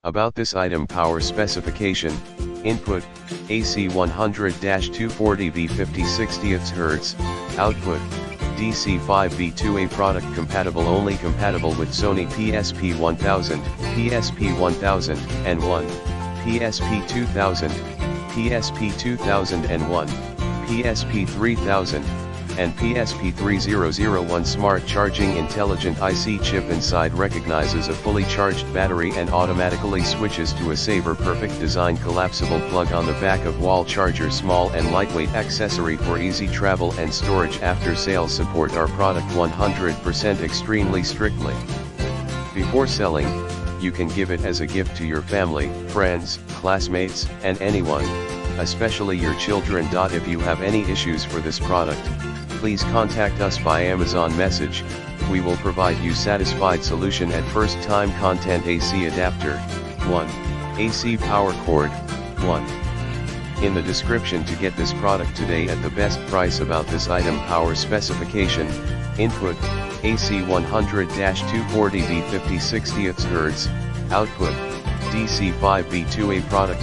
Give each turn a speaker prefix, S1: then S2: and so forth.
S1: About this item power specification: input, AC 100-240V 50/60 Hz, output, DC 5V2A. Product compatible only, compatible with Sony PSP-1000, PSP-1001, PSP-2000, PSP-2001, PSP-3000, and PSP-3001. Smart charging intelligent IC chip inside recognizes a fully charged battery and automatically switches to a saver. Perfect design, collapsible plug on the back of wall charger, small and lightweight accessory for easy travel and storage. After sales support our product 100% extremely strictly. Before selling, you can give it as a gift to your family, friends, classmates, and anyone, especially your children. If you have any issues for this product, please contact us by Amazon message. We will provide you satisfied solution at first time. Content: AC adapter 1, AC power cord 1. In the description to get this product today at the best price. About this item power specification: input, AC 100-240V 50/60 Hz, output, DC 5V2A. Product